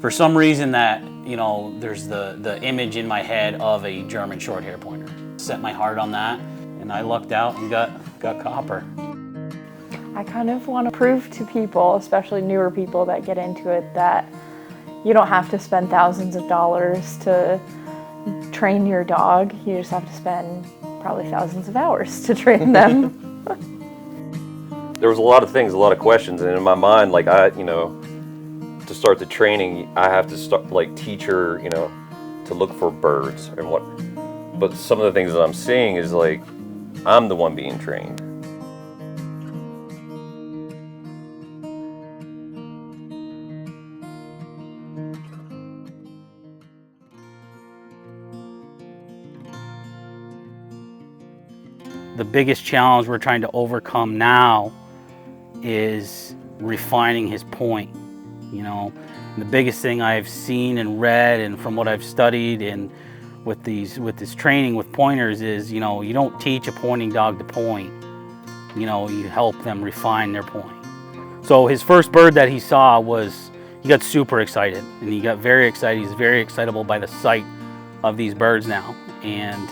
For some reason that, you know, there's the image in my head of a German short hair pointer. Set my heart on that, and I lucked out and got copper. I kind of want to prove to people, especially newer people that get into it, that you don't have to spend thousands of dollars to train your dog. You just have to spend probably thousands of hours to train them. There was a lot of things, a lot of questions, and in my mind, like you know, to start the training, I have to start, like, teach her, you know, to look for birds and what. But some of the things that I'm seeing is like, I'm the one being trained. The biggest challenge we're trying to overcome now is refining his point. You know, the biggest thing I've seen and read, and from what I've studied and with this training with pointers, is, you know, you don't teach a pointing dog to point. You know, you help them refine their point. So his first bird that he saw he got super excited, and he got very excited. He's very excitable by the sight of these birds now. And,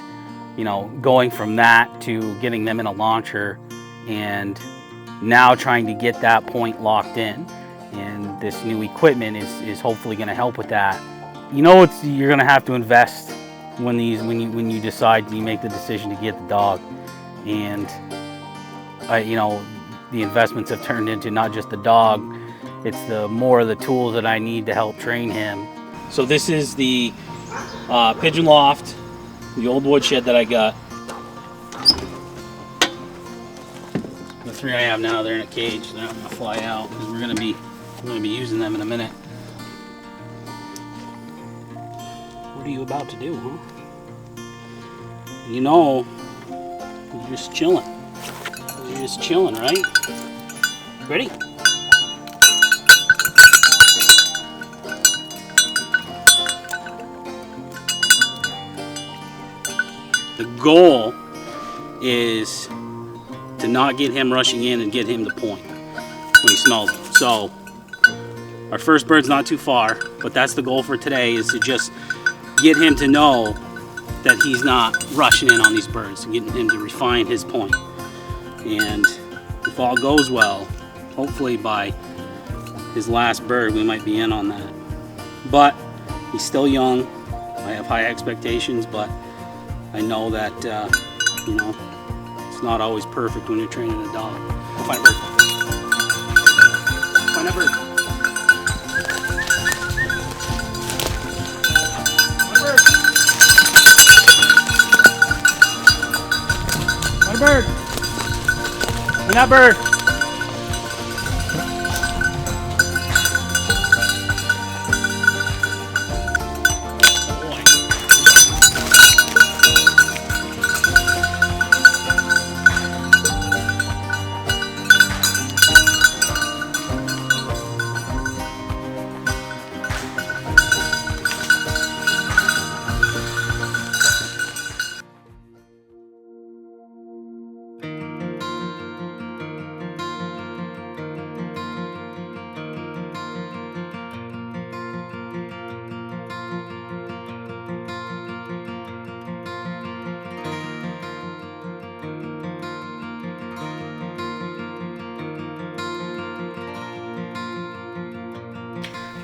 you know, going from that to getting them in a launcher, and now trying to get that point locked in. And this new equipment is hopefully going to help with that. You know, you're going to have to invest when you decide, you make the decision to get the dog. And you know, the investments have turned into not just the dog, it's more of the tools that I need to help train him. So this is the pigeon loft, the old woodshed that I got. The three I have now, they're in a cage, so they're not going to fly out, because we're going to be using them in a minute. What are you about to do, huh? You know, you're just chilling. You're just chilling, right? Ready? The goal is to not get him rushing in and get him to point when he smells them. So our first bird's not too far, but that's the goal for today, is to just get him to know that he's not rushing in on these birds, and getting him to refine his point. And if all goes well, hopefully by his last bird we might be in on that. But he's still young. I have high expectations, but I know that you know, it's not always perfect when you're training a dog. Go find a bird. Find a bird. Find a bird. Find that bird.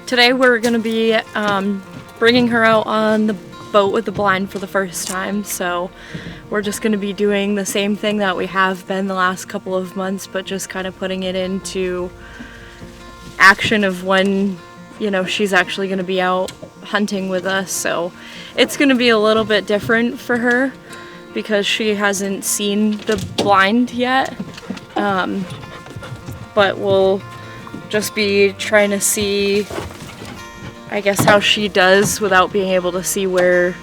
Today we're going to be bringing her out on the boat with the blind for the first time, so we're just going to be doing the same thing that we have been the last couple of months, but just kind of putting it into action of when, you know, she's actually going to be out hunting with us. So it's going to be a little bit different for her because she hasn't seen the blind yet, but we'll just be trying to see, I guess, how she does without being able to see where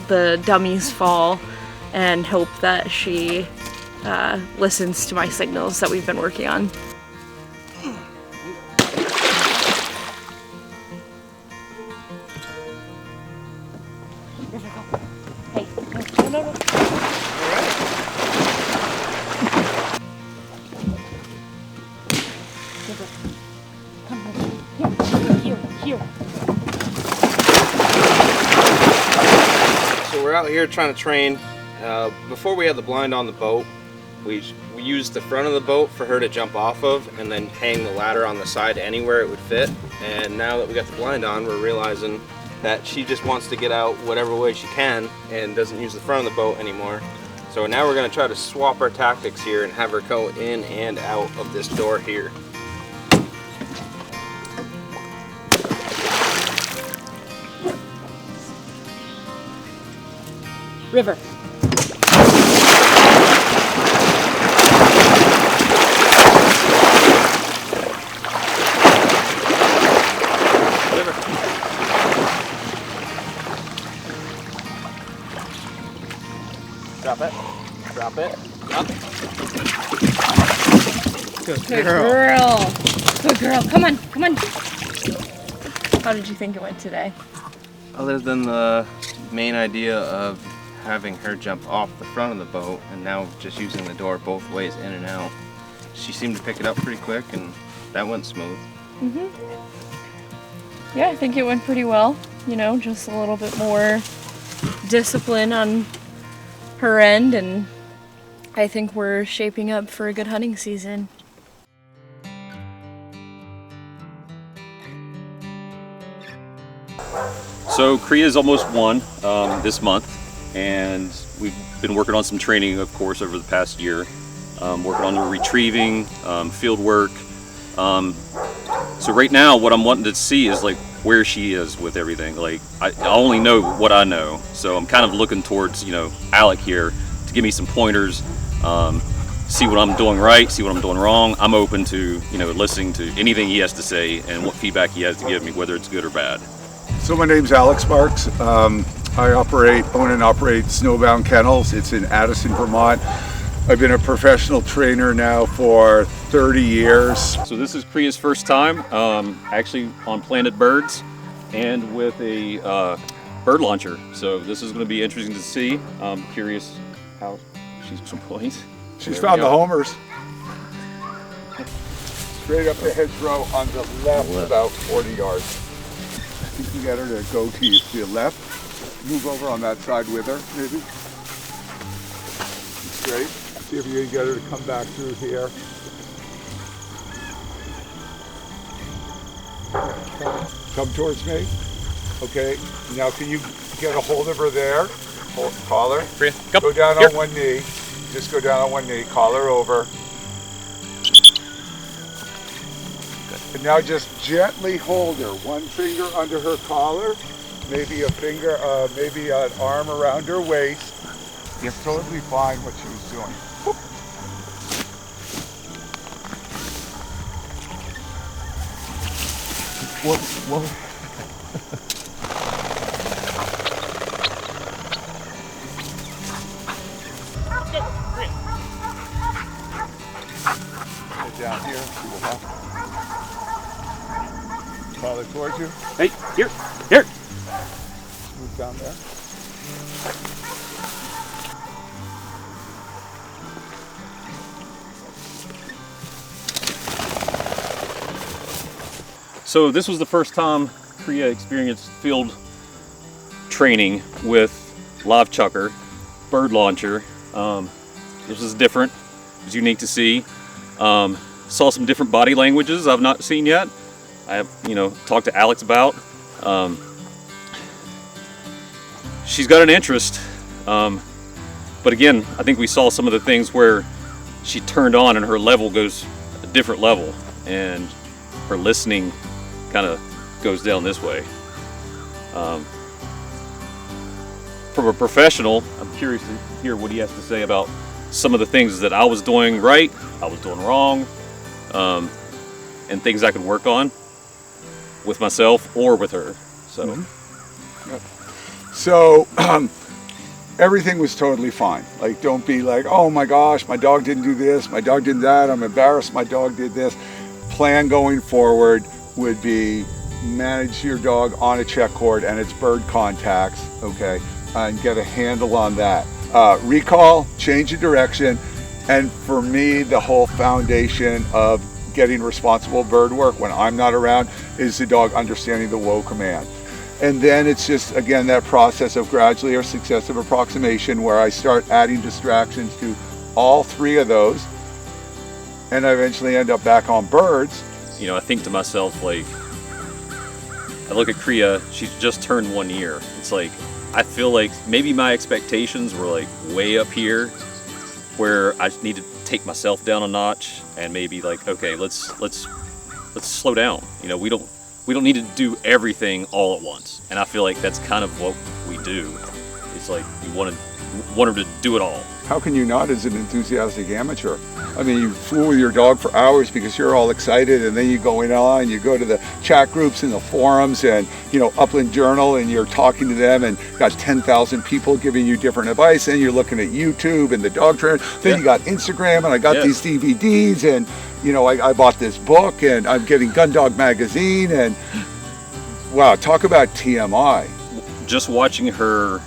the dummies fall, and hope that she listens to my signals that we've been working on. Hey, no. Come here. out here trying to train. Before we had the blind on the boat, we used the front of the boat for her to jump off of and then hang the ladder on the side anywhere it would fit. And now that we got the blind on, we're realizing that she just wants to get out whatever way she can and doesn't use the front of the boat anymore. So now we're going to try to swap our tactics here and have her go in and out of this door here. River. Drop it. Drop it. Up. Good girl. Good girl. Come on. Come on. How did you think it went today? Other than the main idea of having her jump off the front of the boat and now just using the door both ways in and out, she seemed to pick it up pretty quick and that went smooth. Yeah, I think it went pretty well. You know, just a little bit more discipline on her end, and I think we're shaping up for a good hunting season. So Kriya's almost won this month, and we've been working on some training, of course, over the past year. Working on the retrieving, field work. So right now, what I'm wanting to see is like where she is with everything. Like I only know what I know, so I'm kind of looking towards Alec here to give me some pointers. See what I'm doing right, see what I'm doing wrong. I'm open to listening to anything he has to say and what feedback he has to give me, whether it's good or bad. So my name's Alex Sparks. I own and operate Snowbound Kennels. It's in Addison, Vermont. I've been a professional trainer now for 30 years. So this is Kriya's first time actually on Planted Birds and with a bird launcher. So this is going to be interesting to see. I'm curious how she's going. She's found the homers. Straight up the hedgerow on the left, about 40 yards. You can get her to go to the left. Move over on that side with her, maybe. Straight. See if you can get her to come back through here. Come towards me. Okay. Now can you get a hold of her there? Call her. Go down on one knee. Just go down on one knee. Call her over. And now just gently hold her. One finger under her collar. Maybe a finger, maybe an arm around her waist. You're totally fine what she was doing. Whoop. Whoa, whoa. Get down here to the left. Collar towards you. Hey, here. Move down there. So this was the first time Kriya experienced field training with live chucker, bird launcher. This was different. It was unique to see. Saw some different body languages I've not seen yet. I have, talked to Alex about. She's got an interest, but again, I think we saw some of the things where she turned on and her level goes a different level, and her listening kind of goes down this way. From a professional, I'm curious to hear what he has to say about some of the things that I was doing right, I was doing wrong, and things I could work on with myself or with her. So. Mm-hmm. Yep. So everything was totally fine. Like, don't be like, oh my gosh, my dog didn't do this, my dog did that, I'm embarrassed my dog did this. Plan going forward would be manage your dog on a check cord and its bird contacts, okay, and get a handle on that. Recall, change of direction, and for me, the whole foundation of getting responsible bird work when I'm not around is the dog understanding the whoa command. And then it's just, again, that process of gradually or successive approximation where I start adding distractions to all three of those, and I eventually end up back on birds. You know, I think to myself, like, I look at Kriya, she's just turned 1 year. It's like, I feel like maybe my expectations were like way up here, where I just need to take myself down a notch and maybe like, okay, let's slow down. You know, we don't need to do everything all at once. And I feel like that's kind of what we do. It's like you want her to do it all. How can you not as an enthusiastic amateur? I mean, you fool with your dog for hours because you're all excited, and then you go on, you go to the chat groups and the forums and, you know, Upland Journal, and you're talking to them, and got 10,000 people giving you different advice, and you're looking at YouTube and the dog trainer. Then you got Instagram, and I got these DVDs, and, you know, I bought this book, and I'm getting Gun Dog magazine, and wow, talk about TMI. Just watching her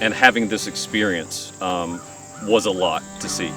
and having this experience was a lot to see.